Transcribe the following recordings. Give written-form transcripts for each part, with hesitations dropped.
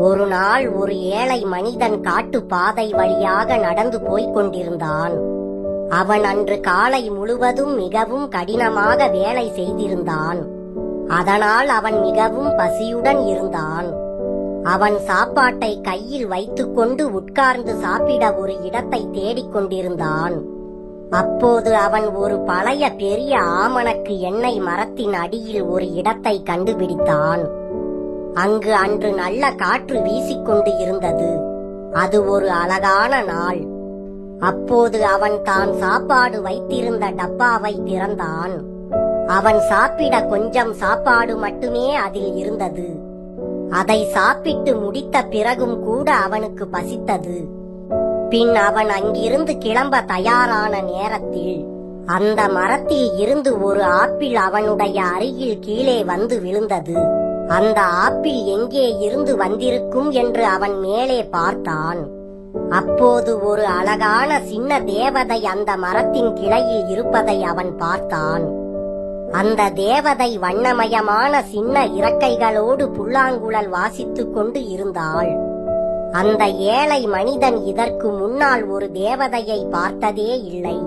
ஒரு நாள் ஒரு ஏழை மனிதன் காட்டு பாதை வழியாக நடந்து போய்க் கொண்டிருந்தான். அவன் அன்று காலை முழுவதும் மிகவும் கடினமாக வேலை செய்திருந்தான். அதனால் அவன் மிகவும் பசியுடன் இருந்தான். அவன் சாப்பாட்டை கையில் வைத்துக்கொண்டு உட்கார்ந்து சாப்பிட ஒரு இடத்தை தேடிக் கொண்டிருந்தான். அப்போது அவன் ஒரு பழைய பெரிய ஆமணக்கு எண்ணெய் மரத்தின் அடியில் ஒரு இடத்தை கண்டுபிடித்தான். அங்கு அன்று நல்ல காற்று வீசிக்கொண்டு இருந்தது. அது ஒரு அழகான நாள். அப்போது அவன் தான் சாப்பாடு வைத்திருந்த டப்பாவை திறந்தான். அவன் சாப்பிட கொஞ்சம் சாப்பாடு மட்டுமே அதில் இருந்தது. அதை சாப்பிட்டு முடித்த பிறகும் கூட அவனுக்கு பசித்தது. பின் அவன் அங்கிருந்து கிளம்ப தயாரான நேரத்தில் அந்த மரத்தில் இருந்து ஒரு ஆப்பிள் அவனுடைய அருகில் கீழே வந்து விழுந்தது. அந்த ஆப்பிள் எங்கே இருந்து வந்திருக்கும் என்று அவன் மேலே பார்த்தான். அப்போது ஒரு அழகான சின்ன தேவதை அந்த மரத்தின் கிளையில் இருப்பதை அவன் பார்த்தான். அந்த தேவதை வண்ணமயமான சின்ன இறக்கைகளோடு புல்லாங்குழல் வாசித்துக் கொண்டு இருந்தாள். அந்த ஏழை மனிதன் இதற்கு முன்னால் ஒரு தேவதையை பார்த்ததே இல்லை.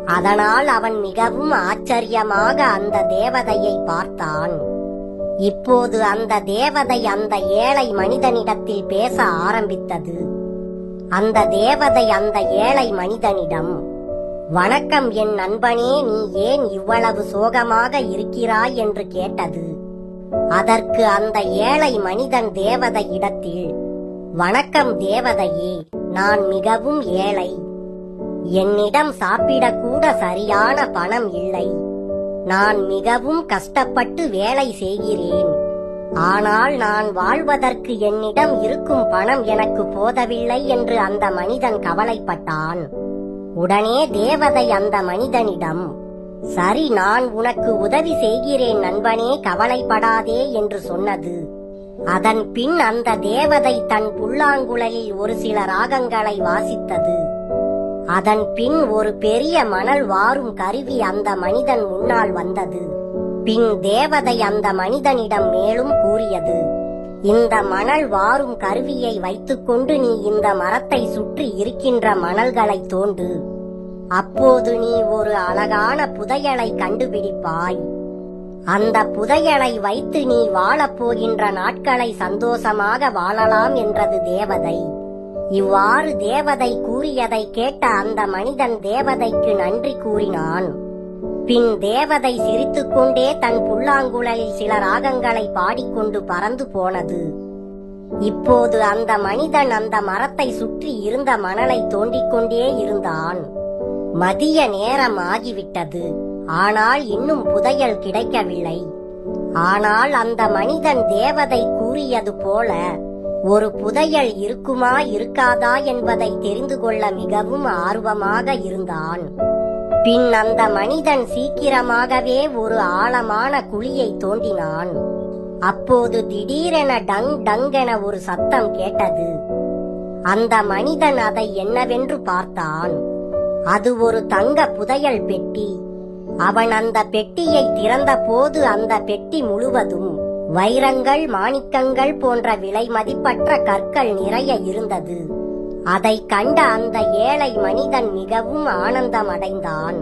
அதனால் அவன் மிகவும் ஆச்சரியமாக அந்த தேவதையை பார்த்தான். இப்போது அந்த தேவதை அந்த ஏழை மனிதனிடத்தில் பேச ஆரம்பித்தது. அந்த தேவதை அந்த ஏழை மனிதனிடம், "வணக்கம் என் நண்பனே, நீ ஏன் இவ்வளவு சோகமாக இருக்கிறாய்?" என்று கேட்டது. அதற்கு அந்த ஏழை மனிதன் தேவதையிடத்தில், "வணக்கம் தேவதையே, நான் மிகவும் ஏழை. என்னிடம் சாப்பிடக்கூட சரியான பணம் இல்லை. நான் மிகவும் கஷ்டப்பட்டு வேலை செய்கிறேன். ஆனால் நான் வாழ்வதற்கு என்னிடம் இருக்கும் பணம் எனக்கு போதவில்லை" என்று அந்த மனிதன் கவலைப்பட்டான். உடனே தேவதை அந்த மனிதனிடம், "சரி, நான் உனக்கு உதவி செய்கிறேன் நண்பனே, கவலைப்படாதே" என்று சொன்னது. அதன் பின் அந்த தேவதை தன் புல்லாங்குழலில் ஒரு சில ராகங்களை வாசித்தது. அதன் பின் ஒரு பெரிய மணல் வாரும் கருவி அந்த மனிதன் முன்னால் வந்தது. பின் தேவதை அந்த மனிதனிடம் மேலும் கூறியது, "இந்த மணல் வாரும் கருவியை வைத்துக்கொண்டு நீ இந்த மரத்தை சுற்றி இருக்கின்ற மணல்களை தோண்டு. அப்போது நீ ஒரு அழகான புதையலை கண்டுபிடிப்பாய். அந்த புதையலை வைத்து நீ வாழப்போகின்ற நாட்களை சந்தோஷமாக வாழலாம்" என்றது தேவதை. இவ்வாறு தேவதை கூறியதை கேட்ட அந்த மனிதன் தேவதைக்கு நன்றி கூறினான். பின் தேவதை சிரித்துக்கொண்டே தன் புல்லாங்குழலில் சில ராகங்களை பாடிக்கொண்டு பறந்து போனது. இப்போது அந்த மனிதன் அந்த மரத்தை சுற்றி இருந்த மணலை தோண்டிக்கொண்டே இருந்தான். மதிய நேரம் ஆகிவிட்டது. ஆனால் இன்னும் புதையல் கிடைக்கவில்லை. ஆனால் அந்த மனிதன் தேவதை கூறியது போல ஒரு புதையல் இருக்குமா இருக்காதா என்பதை தெரிந்து கொள்ள மிகவும் ஆர்வமாக இருந்தான். பின் அந்த மனிதன் சீக்கிரமாகவே ஒரு ஆழமான குழியை தோண்டினான். அப்போது திடீரென டங் டங் என ஒரு சத்தம் கேட்டது. அந்த மனிதன் அதை என்னவென்று பார்த்தான். அது ஒரு தங்க புதையல் பெட்டி. அவன் அந்த பெட்டியை திறந்த போது அந்த பெட்டி முழுவதும் வைரங்கள், மாணிக்கங்கள் போன்ற விலை மதிப்பற்ற கற்கள் நிறைய இருந்தது. அதை கண்ட அந்த ஏழை மனிதன் மிகவும் ஆனந்தமடைந்தான்.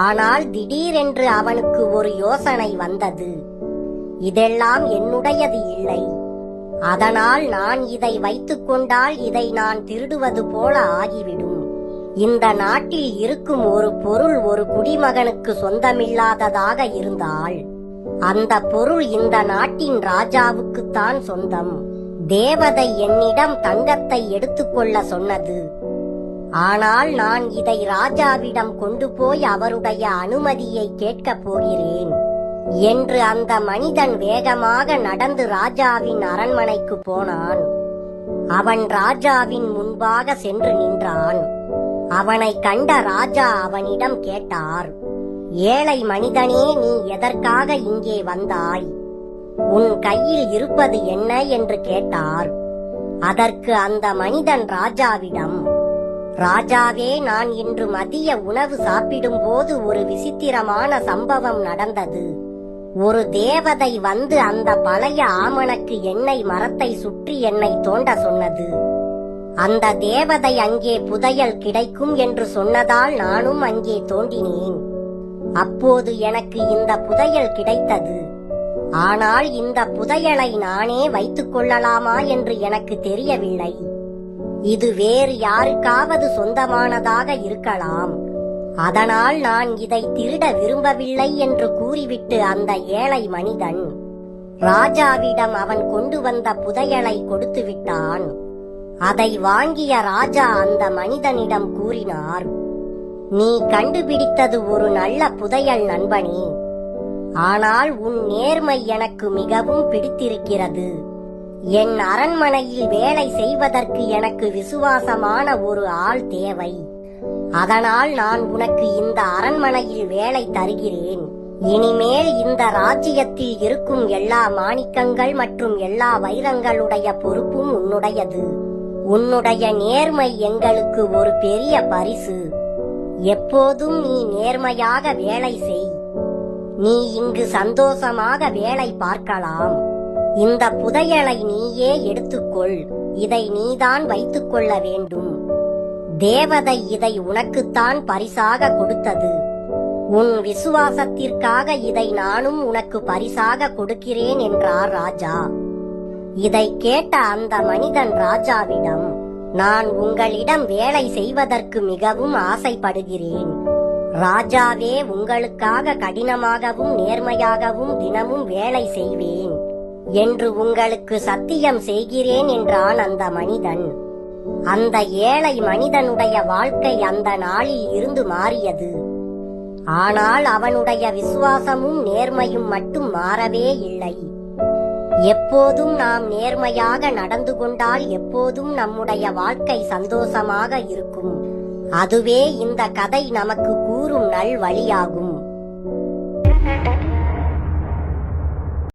ஆனால் திடீரென்று அவனுக்கு ஒரு யோசனை வந்தது. இதெல்லாம் என்னுடையது இல்லை. அதனால் நான் இதை வைத்துக் கொண்டால் இதை நான் திருடுவது போல ஆகிவிடும். இந்த நாட்டில் இருக்கும் ஒரு பொருள் ஒரு குடிமகனுக்கு சொந்தமில்லாததாக இருந்தால் அந்த பொருள் இந்த நாட்டின் ராஜாவுக்குத்தான் சொந்தம். தேவதை என்னிடம் தங்கத்தை எடுத்துக்கொள்ள சொன்னது. ஆனால் நான் இதை ராஜாவிடம் கொண்டு போய் அவருடைய அனுமதியை கேட்கப் போகிறேன் என்று அந்த மனிதன் வேகமாக நடந்து ராஜாவின் அரண்மனைக்கு போனான். அவன் ராஜாவின் முன்பாக சென்று நின்றான். அவனை கண்ட ராஜா அவனிடம் கேட்டார், "ஏழை மனிதனே, நீ எதற்காக இங்கே வந்தாய்? உன் கையில் இருப்பது என்ன?" என்று கேட்டார். அதற்கு அந்த மனிதன் ராஜாவிடம், "ராஜாவே, நான் இன்று மதிய உணவு சாப்பிடும் போது ஒரு விசித்திரமான சம்பவம் நடந்தது. ஒரு தேவதை வந்து அந்த பழைய ஆமணக்கு எண்ணெய் மரத்தை சுற்றி என்னை தோண்ட சொன்னது. அந்த தேவதை அங்கே புதையல் கிடைக்கும் என்று சொன்னதால் நானும் அங்கே தோண்டினேன். அப்போது எனக்கு இந்த புதையல் கிடைத்தது. ஆனால் இந்த புதையலை நானே வைத்துக் கொள்ளலாமா என்று எனக்கு தெரியவில்லை. இது வேறு யாருக்காவது சொந்தமானதாக இருக்கலாம். அதனால் நான் இதை திருட விரும்பவில்லை என்று கூறிவிட்டு அந்த ஏழை மனிதன் ராஜாவிடம் அவன் கொண்டு வந்த புதையலை கொடுத்து விட்டான். அதை வாங்கிய ராஜா அந்த மனிதனிடம் கூறினார், நீ கண்டுபிடித்தது ஒரு நல்ல புதையல் நண்பனே. ஆனால் உன் நேர்மை எனக்கு மிகவும் பிடித்திருக்கிறது. என் அரண்மனையில் வேலை செய்வதற்கு எனக்கு விசுவாசமான ஒரு ஆள் தேவை. அதனால் நான் உனக்கு இந்த அரண்மனையில் வேலை தருகிறேன். இனிமேல் இந்த ராஜ்யத்தில் இருக்கும் எல்லா மாணிக்கங்கள் மற்றும் எல்லா வைரங்களுடைய பொறுப்பும் உன்னுடையது. உன்னுடைய நேர்மை எங்களுக்கு ஒரு பெரிய பரிசு. எப்போதும் நீ நேர்மையாக வேலை செய். நீ இங்கு சந்தோஷமாக வேலை பார்க்கலாம். இந்த புதையலை நீயே எடுத்துக்கொள். இதை நீதான் வைத்துக் கொள்ள வேண்டும். தேவதை இதை உனக்குத்தான் பரிசாக கொடுத்தது. உன் விசுவாசத்திற்காக இதை நானும் உனக்கு பரிசாக கொடுக்கிறேன் என்றார் ராஜா. இதை கேட்ட அந்த மனிதன் ராஜாவிடம், நான் உங்களிடம் வேலை செய்வதற்கு மிகவும் ஆசைப்படுகிறேன். ராஜாவே, உங்களுக்காக கடினமாகவும் நேர்மையாகவும் தினமும் வேலை செய்வேன் என்று உங்களுக்கு சத்தியம் செய்கிறேன் என்றான் அந்த மனிதன். அந்த ஏழை மனிதனுடைய வாழ்க்கை அந்த நாளில் இருந்து மாறியது. ஆனால் அவனுடைய விசுவாசமும் நேர்மையும் மட்டும் மாறவே இல்லை. எப்போதும் நாம் நேர்மையாக நடந்து கொண்டால் எப்போதும் நம்முடைய வாழ்க்கை சந்தோஷமாக இருக்கும். அதுவே இந்த கதை நமக்கு கூறும் நல் வழியாகும்.